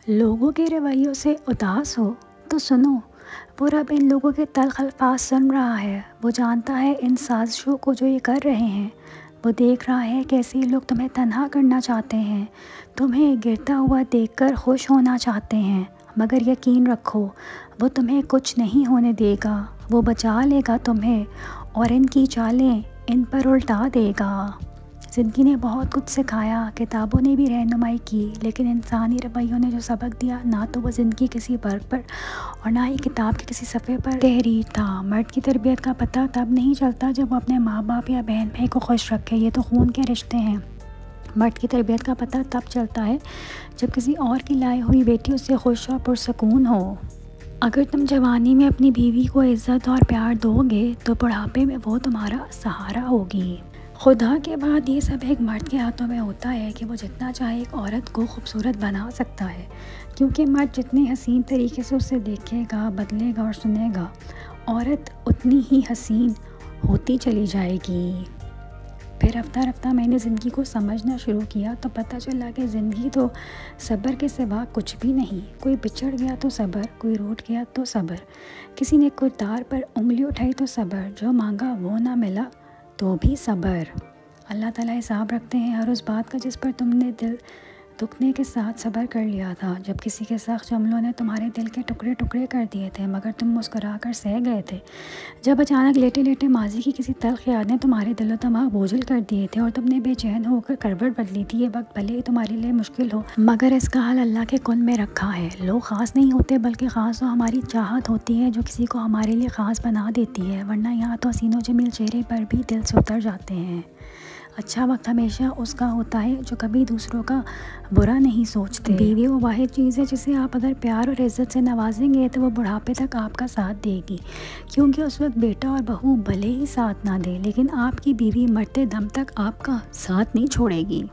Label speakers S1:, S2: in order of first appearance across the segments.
S1: लोगों के रवैयों से उदास हो तो सुनो, वो रब इन लोगों के तल्ख़ अल्फाज सुन रहा है। वो जानता है इन साजिशों को जो ये कर रहे हैं। वो देख रहा है कैसे ये लोग तुम्हें तन्हा करना चाहते हैं, तुम्हें गिरता हुआ देखकर खुश होना चाहते हैं। मगर यकीन रखो, वो तुम्हें कुछ नहीं होने देगा। वो बचा लेगा तुम्हें और इनकी चालें इन पर उल्टा देगा। ज़िंदगी ने बहुत कुछ सिखाया, किताबों ने भी रहनुमाई की, लेकिन इंसानी रवैयों ने जो सबक दिया, ना तो वो ज़िंदगी किसी वर्ग पर और ना ही किताब के किसी सफ़े पर तहरीर था। मर्द की तरबियत का पता तब नहीं चलता जब वो अपने माँ बाप या बहन भाई को खुश रखे। ये तो खून के रिश्ते हैं। मर्द की तरबियत का पता तब चलता है जब किसी और की लाई हुई बेटी उससे खुश और पुरसकून हो। अगर तुम जवानी में अपनी बीवी को इज़्ज़त और प्यार दोगे तो बुढ़ापे में वो तुम्हारा सहारा होगी। खुदा के बाद ये सब एक मर्द के हाथों में होता है कि वो जितना चाहे एक औरत को खूबसूरत बना सकता है, क्योंकि मर्द जितने हसीन तरीके से उसे देखेगा, बदलेगा और सुनेगा, औरत उतनी ही हसीन होती चली जाएगी। फिर रफ्ता रफ्ता मैंने ज़िंदगी को समझना शुरू किया तो पता चला कि ज़िंदगी तो सब्र के सिवा कुछ भी नहीं। कोई बिछड़ गया तो सब्र, कोई रूठ गया तो सब्र, किसी ने कोई तार पर उंगली उठाई तो सब्र, जो मांगा वो ना मिला तो भी सब्र। अल्लाह ताला हिसाब रखते हैं हर उस बात का जिस पर तुमने दिल दुखने के साथ सब्र कर लिया था। जब किसी के सख्त जुमलों ने तुम्हारे दिल के टुकड़े टुकड़े कर दिए थे, मगर तुम मुस्कुरा कर सह गए थे। जब अचानक लेटे लेटे माजी की किसी तल्ख़ याद ने तुम्हारे दिलो दिमाग बोझल कर दिए थे और तुमने बेचैन होकर करवट बदली थी। ये वक्त भले ही तुम्हारे लिए मुश्किल हो, मगर इसका हल अल्लाह के कुन में रखा है। लोग ख़ास नहीं होते, बल्कि ख़ास तो हमारी चाहत होती है जो किसी को हमारे लिए ख़ास बना देती है। वरना यहाँ तो हसीनो जमील चेहरे पर भी दिल से उतर जाते हैं। अच्छा वक्त हमेशा उसका होता है जो कभी दूसरों का बुरा नहीं सोचते। बीवी वो वाहिद चीज़ है जिसे आप अगर प्यार और इज़्ज़त से नवाजेंगे तो वो बुढ़ापे तक आपका साथ देगी, क्योंकि उस वक्त बेटा और बहू भले ही साथ ना दे, लेकिन आपकी बीवी मरते दम तक आपका साथ नहीं छोड़ेगी।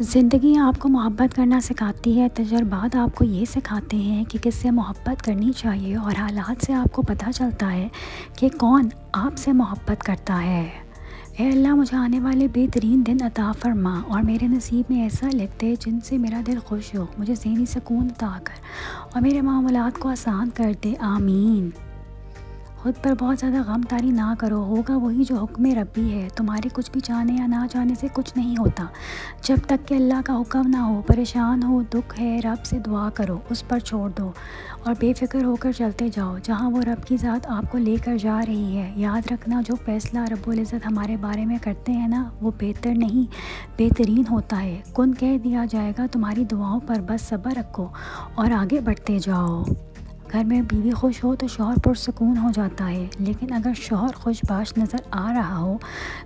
S1: ज़िंदगी आपको मोहब्बत करना सिखाती है, तजर्बात आपको ये सिखाते हैं कि किससे मोहब्बत करनी चाहिए, और हालात से आपको पता चलता है कि कौन आपसे मोहब्बत करता है। ऐ अल्लाह, मुझे आने वाले बेहतरीन दिन अता फरमा और मेरे नसीब में ऐसा लिख दे जिनसे मेरा दिल खुश हो, मुझे ज़हनी सुकून अता कर और मेरे मामलात को आसान कर दे। आमीन। खुद पर बहुत ज़्यादा गम तारी ना करो, होगा वही जो हुक्म रब्बी है। तुम्हारे कुछ भी चाहने या ना चाहने से कुछ नहीं होता जब तक कि अल्लाह का हुक्म ना हो। परेशान हो, दुख है, रब से दुआ करो, उस पर छोड़ दो और बेफ़िक्र होकर चलते जाओ जहाँ वो रब की ज़ात आपको लेकर जा रही है। याद रखना, जो फ़ैसला रब्बुल इज़्ज़त हमारे बारे में करते हैं ना, वो बेहतर नहीं बेहतरीन होता है। कुन कह दिया जाएगा तुम्हारी दुआओं पर, बस सब्र रखो और आगे बढ़ते जाओ। घर में बीवी खुश हो तो शौहर पुरसकून हो जाता है, लेकिन अगर शौहर खुशबाश नज़र आ रहा हो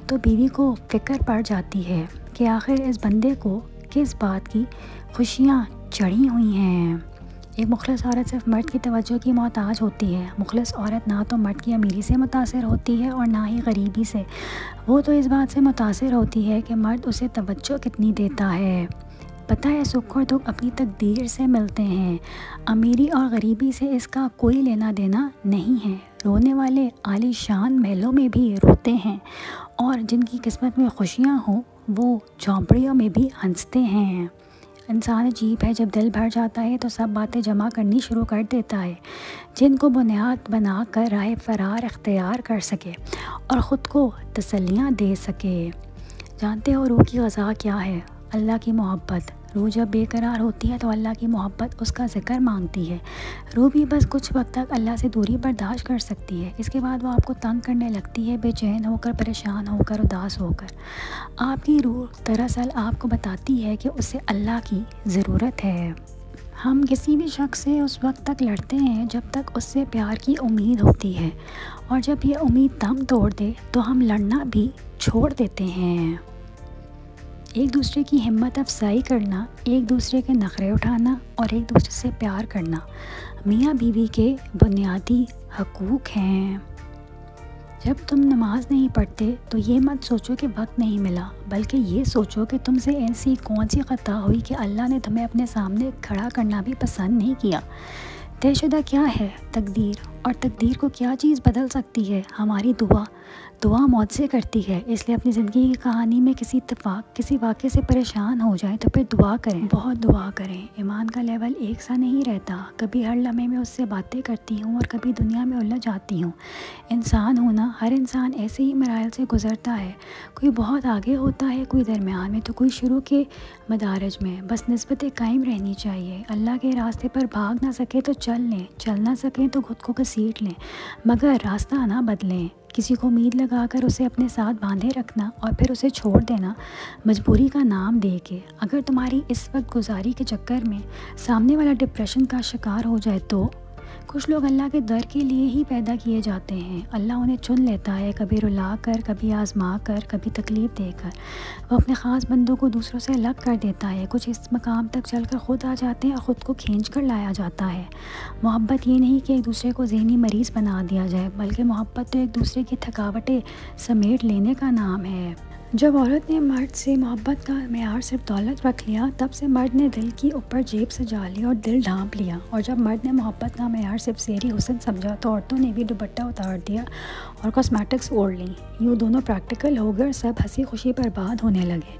S1: तो बीवी को फ़िक्र पड़ जाती है कि आखिर इस बंदे को किस बात की खुशियाँ चढ़ी हुई हैं। एक मुखलिस औरत सिर्फ मर्द की तवज्जो की मोहताज होती है। मुखलिस औरत ना तो मर्द की अमीरी से मुतासिर होती है और ना ही गरीबी से। वो तो इस बात से मुतासिर होती है कि मर्द उसे तवज्जो कितनी देता है। पता है, सुख और दुख अपनी तकदीर से मिलते हैं। अमीरी और गरीबी से इसका कोई लेना देना नहीं है। रोने वाले आलीशान महलों में भी रोते हैं और जिनकी किस्मत में खुशियाँ हों वो झोंपड़ियों में भी हंसते हैं। इंसान अजीब है, जब दिल भर जाता है तो सब बातें जमा करनी शुरू कर देता है जिनको बुनियाद बना कर राह फरार इख्तियार कर सके और ख़ुद को तसल्लियाँ दे सके। जानते हो रूह की ग़ज़ा क्या है? अल्लाह की मोहब्बत। रूह जब बेकरार होती है तो अल्लाह की मोहब्बत उसका ज़िक्र मांगती है। रूह भी बस कुछ वक्त तक अल्लाह से दूरी बर्दाश्त कर सकती है, इसके बाद वो आपको तंग करने लगती है, बेचैन होकर, परेशान होकर, उदास होकर। आपकी रूह दरअसल आपको बताती है कि उसे अल्लाह की ज़रूरत है। हम किसी भी शख्स से उस वक्त तक लड़ते हैं जब तक उससे प्यार की उम्मीद होती है, और जब ये उम्मीद दम तोड़ दे तो हम लड़ना भी छोड़ देते हैं। एक दूसरे की हिम्मत अफजाई करना, एक दूसरे के नखरे उठाना और एक दूसरे से प्यार करना मियाँ बीवी के बुनियादी हकूक़ हैं। जब तुम नमाज नहीं पढ़ते तो ये मत सोचो कि वक्त नहीं मिला, बल्कि ये सोचो कि तुमसे ऐसी कौन सी ख़ता हुई कि अल्लाह ने तुम्हें अपने सामने खड़ा करना भी पसंद नहीं किया। तयशुदा क्या है? तकदीर, और तकदीर को क्या चीज़ बदल सकती है? हमारी दुआ। दुआ मौत से करती है। इसलिए अपनी ज़िंदगी की कहानी में किसी इत्तेफाक, किसी वाक़े से परेशान हो जाए तो फिर दुआ करें, बहुत दुआ करें। ईमान का लेवल एक सा नहीं रहता। कभी हर लम्हे में उससे बातें करती हूँ और कभी दुनिया में उलझ जाती हूँ। इंसान हूँ ना, हर इंसान ऐसे ही मराइल से गुज़रता है। कोई बहुत आगे होता है, कोई दरमियान में, तो कोई शुरू के मदारज में। बस निस्बतें कायम रहनी चाहिए। अल्लाह के रास्ते पर भाग ना सके तो चल लें, चल ना सकें तो खुद को घसीट लें, मगर रास्ता ना बदलें। किसी को उम्मीद लगाकर उसे अपने साथ बांधे रखना और फिर उसे छोड़ देना मजबूरी का नाम दे के। अगर तुम्हारी इस वक्त गुजारी के चक्कर में सामने वाला डिप्रेशन का शिकार हो जाए तो कुछ लोग अल्लाह के दर के लिए ही पैदा किए जाते हैं। अल्लाह उन्हें चुन लेता है, कभी रुला कर, कभी आजमा कर, कभी तकलीफ़ देकर। वो अपने ख़ास बंदों को दूसरों से अलग कर देता है। कुछ इस मकाम तक चलकर ख़ुद आ जाते हैं और ख़ुद को खींच कर लाया जाता है। मोहब्बत ये नहीं कि एक दूसरे को ज़हनी मरीज़ बना दिया जाए, बल्कि मोहब्बत तो एक दूसरे की थकावटें समेट लेने का नाम है। जब औरत ने मर्द से मोहब्बत का मेयार सिर्फ दौलत रख लिया, तब से मर्द ने दिल की ऊपर जेब सजा ली और दिल ढांप लिया। और जब मर्द ने मोहब्बत का मेयार सिर्फ सेरी हुस्न समझा, तो औरतों ने भी दुपट्टा उतार दिया और कॉस्मेटिक्स ओढ़ ली। यूँ दोनों प्रैक्टिकल हो गए और सब हंसी खुशी बर्बाद होने लगे।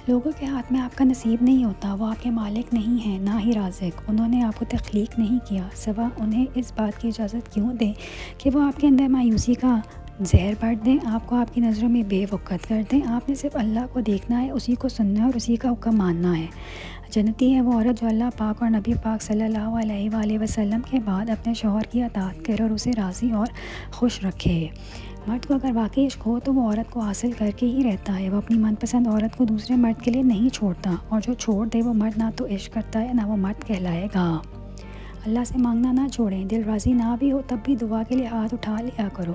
S1: लोगों के हाथ में आपका नसीब नहीं होता। वो आपके मालिक नहीं हैं, ना ही राज़िक। उन्होंने आपको तख्लीक नहीं किया, सिवा उन्हें इस बात की इजाज़त क्यों दें कि वो आपके अंदर मायूसी का जहर बांट दें, आपको आपकी नज़रों में बेवक़्त कर दें। आपने सिर्फ अल्लाह को देखना है, उसी को सुनना है और उसी का हुक्म मानना है। जन्नती है वो औरत जो अल्लाह पाक और नबी पाक सल्लल्लाहु अलैहि वसल्लम के बाद अपने शौहर की अताअत करे और उसे राज़ी और खुश रखे। मर्द को अगर वाकई इश्क हो तो वो औरत को हासिल करके ही रहता है। वो अपनी मनपसंद औरत को दूसरे मर्द के लिए नहीं छोड़ता, और जो छोड़ दे वो मर्द ना तो इश्क करता है, ना वो मर्द कहलाएगा। अल्लाह से मांगना ना छोड़ें। दिल राज़ी ना भी हो तब भी दुआ के लिए हाथ उठा लिया करो।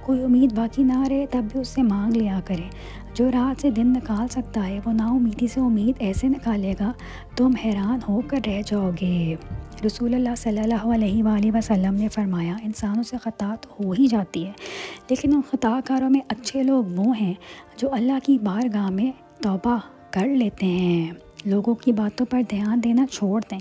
S1: कोई उम्मीद बाकी ना रहे तब भी उससे मांग लिया करें। जो रात से दिन निकाल सकता है वो नाउमीदी से उम्मीद ऐसे निकालेगा तुम हैरान होकर रह जाओगे। रसूलुल्लाह सल्लल्लाहु अलैहि वसल्लम ने फरमाया, इंसानों से ख़ता तो हो ही जाती है, लेकिन उन ख़ताकारों में अच्छे लोग वो हैं जो अल्लाह की बारगाह में तौबा कर लेते हैं। लोगों की बातों पर ध्यान देना छोड़ दें।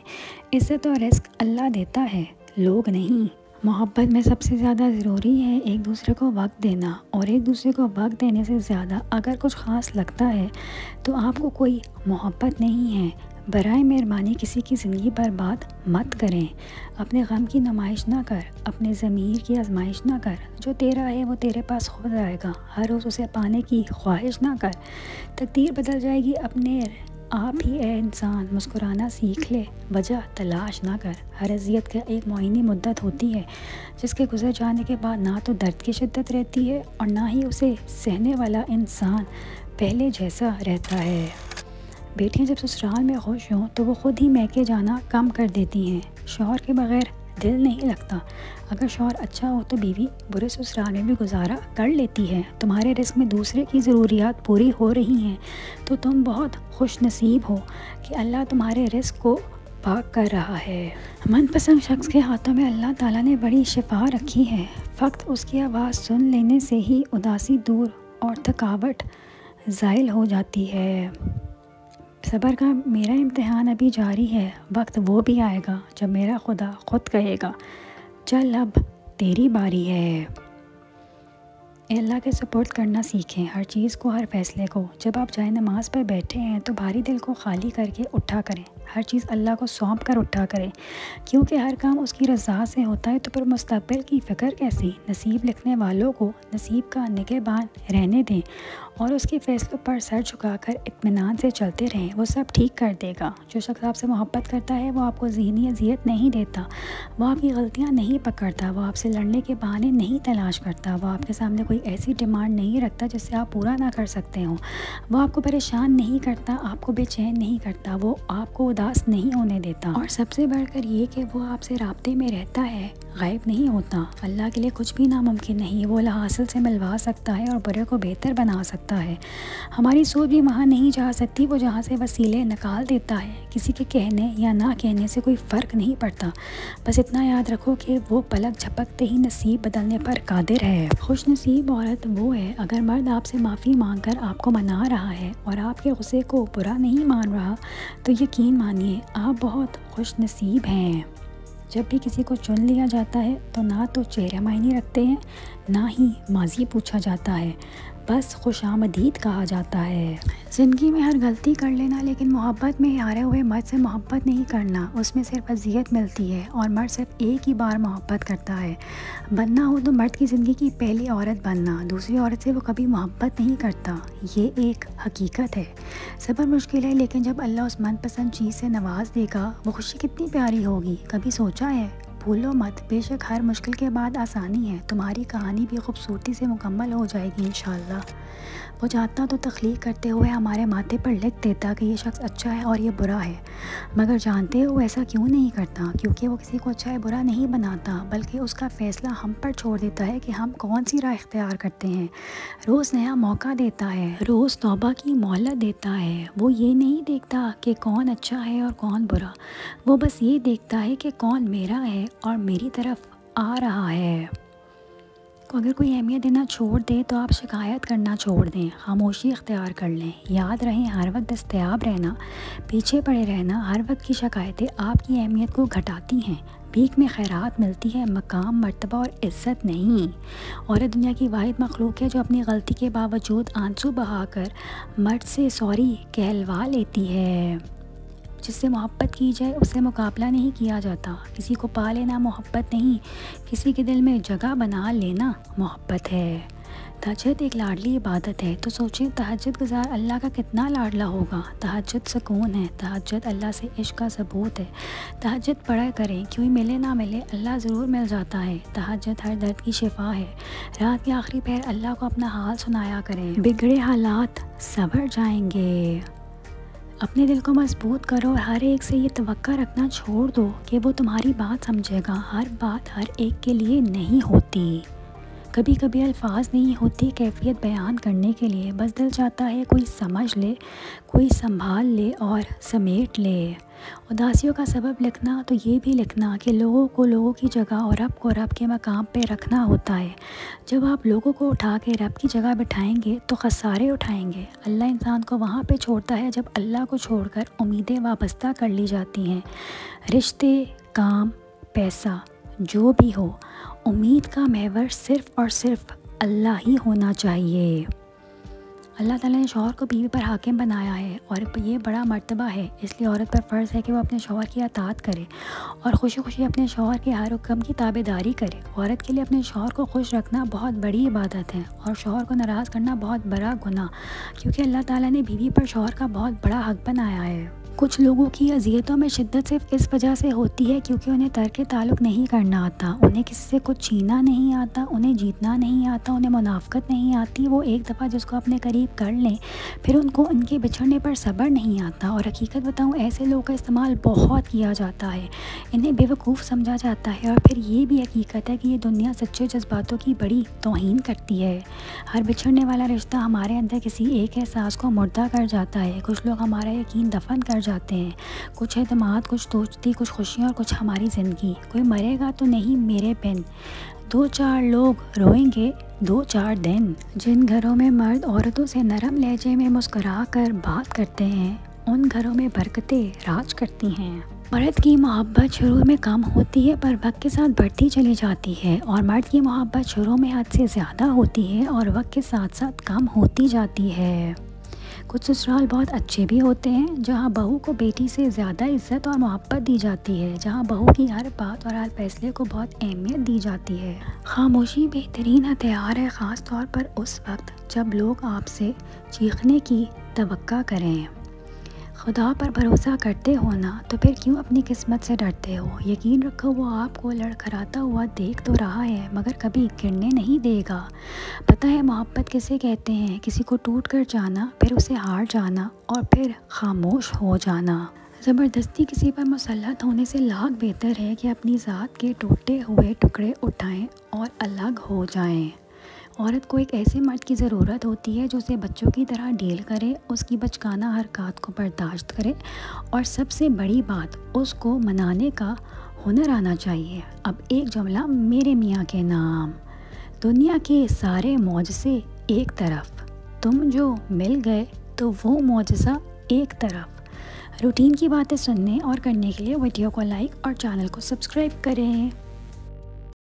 S1: इज्जत और रिस्क अल्लाह देता है, लोग नहीं। मोहब्बत में सबसे ज़्यादा ज़रूरी है एक दूसरे को वक्त देना, और एक दूसरे को वक्त देने से ज़्यादा अगर कुछ ख़ास लगता है तो आपको कोई मोहब्बत नहीं है। बराए मेहरबानी किसी की ज़िंदगी बर्बाद मत करें। अपने गम की नुमाइश ना कर, अपने ज़मीर की आजमाइश ना कर। जो तेरा है वो तेरे पास खुद आएगा। हर रोज़ उसे पाने की ख्वाहिश ना कर, तकदीर बदल जाएगी अपने आप ही। ए इंसान, मुस्कुराना सीख ले, वजह तलाश ना कर। हर अज़ियत का एक मुअय्यनी मुद्दत होती है, जिसके गुजर जाने के बाद ना तो दर्द की शिद्दत रहती है और ना ही उसे सहने वाला इंसान पहले जैसा रहता है। बेटियां जब ससुराल में खुश हों तो वो ख़ुद ही मैके जाना कम कर देती हैं। शौहर के बग़ैर दिल नहीं लगता। अगर शौहर अच्छा हो तो बीवी बुरे ससुराल में भी गुजारा कर लेती है। तुम्हारे रिस्क में दूसरे की ज़रूरियात पूरी हो रही हैं तो तुम बहुत खुश नसीब हो कि अल्लाह तुम्हारे रिस्क को पाक कर रहा है। मनपसंद शख्स के हाथों में अल्लाह ताला ने बड़ी शिफा रखी है। फ़क्त उसकी आवाज़ सुन लेने से ही उदासी दूर और थकावट ज़ाइल हो जाती है। सब्र का मेरा इम्तिहान अभी जारी है। वक्त वो भी आएगा जब मेरा खुदा खुद कहेगा, चल अब तेरी बारी है। अल्लाह के सपोर्ट करना सीखें, हर चीज़ को, हर फैसले को। जब आप जाए नमाज पर बैठे हैं तो भारी दिल को खाली करके उठा करें। हर चीज़ अल्लाह को सौंप कर उठा करें, क्योंकि हर काम उसकी रज़ा से होता है। तो फिर मुस्तक़बिल की फ़िक्र कैसी। नसीब लिखने वालों को नसीब का निगहबान रहने दें और उसके फ़ैसलों पर सर झुकाकर इत्मीनान से चलते रहें। वो सब ठीक कर देगा। जो शख्स आपसे मोहब्बत करता है वो आपको ज़हनी अज़ियत नहीं देता, वो आपकी गलतियाँ नहीं पकड़ता, वो आपसे लड़ने के बहाने नहीं तलाश करता, वो आपके सामने कोई ऐसी डिमांड नहीं रखता जिससे आप पूरा ना कर सकते हो, वो आपको परेशान नहीं करता, आपको बेचैन नहीं करता, वो आपको उदास नहीं होने देता। और सबसे बढ़कर ये कि वो आपसे राब्ते में रहता है, गायब नहीं होता। अल्लाह के लिए कुछ भी नामुमकिन नहीं। वो हासिल से मिलवा सकता है और बुरे को बेहतर बना सकता है। हमारी सोच भी वहाँ नहीं जा सकती, वो जहाँ से वसीले निकाल देता है। किसी के कहने या ना कहने से कोई फ़र्क नहीं पड़ता। बस इतना याद रखो कि वो पलक झपकते ही नसीब बदलने पर कादिर है। खुश नसीब औरत वो है अगर मर्द आपसे माफ़ी मांग कर आपको मना रहा है और आपके गुस्से को बुरा नहीं मान रहा, तो यकीन मानिए आप बहुत खुश नसीब हैं। जब भी किसी को चुन लिया जाता है तो ना तो चेहरे मायने रखते हैं, ना ही माजी पूछा जाता है, बस खुशामदीद कहा जाता है। ज़िंदगी में हर गलती कर लेना, लेकिन मोहब्बत में हारे हुए मर्द से मोहब्बत नहीं करना, उसमें सिर्फ अजियत मिलती है और मर्द सिर्फ एक ही बार मोहब्बत करता है। बनना हो तो मर्द की ज़िंदगी की पहली औरत बनना, दूसरी औरत से वो कभी मोहब्बत नहीं करता, ये एक हकीकत है। सब्र मुश्किल है, लेकिन जब अल्लाह उस मनपसंद चीज़ से नवाज देगा वो खुशी कितनी प्यारी होगी। कभी सोचा है? भूलो मत, बेशक हर मुश्किल के बाद आसानी है। तुम्हारी कहानी भी खूबसूरती से मुकम्मल हो जाएगी इंशाअल्लाह। वो चाहता तो तख्लीक करते हुए हमारे माथे पर लिख देता कि ये शख्स अच्छा है और ये बुरा है, मगर जानते हो ऐसा क्यों नहीं करता? क्योंकि वो किसी को अच्छा या बुरा नहीं बनाता, बल्कि उसका फ़ैसला हम पर छोड़ देता है कि हम कौन सी राह इख्तियार करते हैं। रोज़ नया मौका देता है, रोज़ तौबा की मोहलत देता है। वो ये नहीं देखता कि कौन अच्छा है और कौन बुरा, वो बस ये देखता है कि कौन मेरा है और मेरी तरफ आ रहा है। अगर कोई अहमियत देना छोड़ दे तो आप शिकायत करना छोड़ दें, खामोशी इख्तियार कर लें। याद रहें, हर वक्त दस्तयाब रहना, पीछे पड़े रहना, हर वक्त की शिकायतें आपकी अहमियत को घटाती हैं। भीख में खैरात मिलती है, मकाम, मर्तबा और इज़्ज़त नहीं। औरत दुनिया की वाहिद मखलूक है जो अपनी गलती के बावजूद आंसू बहाकर मर्द से सॉरी कहलवा लेती है। जिससे मोहब्बत की जाए उससे मुकाबला नहीं किया जाता। किसी को पा लेना मोहब्बत नहीं, किसी के दिल में जगह बना लेना मोहब्बत है। तहज्जुद एक लाडली इबादत है, तो सोचें तहज्जुद गुज़ार अल्लाह का कितना लाडला होगा। तहज्जुद सुकून है, तहज्जुद अल्लाह से इश्क का सबूत है। तहज्जुद पढ़ा करें, क्यों मिले ना मिले अल्लाह ज़रूर मिल जाता है। तहज्जुद हर दर्द की शिफा है। रात के आखिरी पहर अल्लाह को अपना हाल सुनाया करें, बिगड़े हालात संभल जाएंगे। अपने दिल को मजबूत करो और हर एक से ये तवक्का रखना छोड़ दो कि वो तुम्हारी बात समझेगा। हर बात हर एक के लिए नहीं होती। कभी कभी अल्फाज नहीं होती कैफियत बयान करने के लिए, बस दिल चाहता है कोई समझ ले, कोई संभाल ले और समेट ले। उदासियों का सबब लिखना तो ये भी लिखना कि लोगों को लोगों की जगह और रब को रब के मकाम पे रखना होता है। जब आप लोगों को उठा के रब की जगह बिठाएंगे तो खसारे उठाएंगे। अल्लाह इंसान को वहाँ पे छोड़ता है जब अल्लाह को छोड़कर उम्मीदें वाबस्ता कर ली जाती हैं। रिश्ते, काम, पैसा जो भी हो, उम्मीद का महवर सिर्फ़ और सिर्फ अल्लाह ही होना चाहिए। अल्लाह ताला ने शौहर को बीवी पर हाकिम बनाया है और ये बड़ा मर्तबा है, इसलिए औरत पर फ़र्ज़ है कि वो अपने शौहर की अताअत करे और खुशी खुशी अपने शौहर के हर हुक्म की ताबेदारी करे। औरत के लिए अपने शौहर को खुश रखना बहुत बड़ी इबादत है और शौहर को नाराज़ करना बहुत बड़ा गुनाह, क्योंकि अल्लाह ताला ने बीवी पर शौहर का बहुत बड़ा हक़ बनाया है। कुछ लोगों की अज़ियतों में शिद्दत सिर्फ इस वजह से होती है क्योंकि उन्हें तर्क ताल्लुक़ नहीं करना आता, उन्हें किसी से कुछ छीनना नहीं आता, उन्हें जीतना नहीं आता, उन्हें मुनाफ़क़त नहीं आती। वो एक दफ़ा जिसको अपने करीब कर लें फिर उनको उनके बिछड़ने पर सब्र नहीं आता। और हकीकत बताऊँ, ऐसे लोगों का इस्तेमाल बहुत किया जाता है, इन्हें बेवकूफ़ समझा जाता है। और फिर ये भी हकीकत है कि ये दुनिया सच्चे जज्बातों की बड़ी तौहीन करती है। हर बिछड़ने वाला रिश्ता हमारे अंदर किसी एक एहसास को मुर्दा कर जाता है। कुछ लोग हमारा यकीन दफन कर जाते हैं, कुछ एतमाद, कुछ दोस्ती, कुछ खुशियाँ और कुछ हमारी ज़िंदगी। कोई मरेगा तो नहीं मेरे बिन, 2-4 लोग रोएंगे 2-4 दिन। जिन घरों में मर्द औरतों से नरम लहजे में मुस्कुरा कर बात करते हैं, उन घरों में बरकतें राज करती हैं। मर्द की मोहब्बत शुरू में कम होती है पर वक्त के साथ बढ़ती चली जाती है, और मर्द की मोहब्बत शुरू में हद से ज़्यादा होती है और वक्त के साथ साथ कम होती जाती है। कुछ ससुराल बहुत अच्छे भी होते हैं जहाँ बहू को बेटी से ज़्यादा इज्जत और मोहब्बत दी जाती है, जहाँ बहू की हर बात और हर फैसले को बहुत अहमियत दी जाती है। खामोशी बेहतरीन हथियार है, ख़ास तौर पर उस वक्त जब लोग आपसे चीखने की तवक्का करें। खुदा पर भरोसा करते हो ना, तो फिर क्यों अपनी किस्मत से डरते हो? यकीन रखो वो आपको लड़खड़ाता हुआ देख तो रहा है मगर कभी गिरने नहीं देगा। पता है मोहब्बत किसे कहते हैं? किसी को टूट कर जाना, फिर उसे हार जाना और फिर खामोश हो जाना। ज़बरदस्ती किसी पर मुसल्लत होने से लाख बेहतर है कि अपनी ज़ात के टूटे हुए टुकड़े उठाएं और अलग हो जाएं। औरत को एक ऐसे मर्द की ज़रूरत होती है जो उसे बच्चों की तरह डील करे, उसकी बचकाना हरकत को बर्दाश्त करे और सबसे बड़ी बात, उसको मनाने का हुनर आना चाहिए। अब एक जुमला मेरे मियाँ के नाम। दुनिया के सारे मौजज़े एक तरफ, तुम जो मिल गए तो वो मौजज़ा एक तरफ। रूटीन की बातें सुनने और करने के लिए वीडियो को लाइक और चैनल को सब्सक्राइब करें।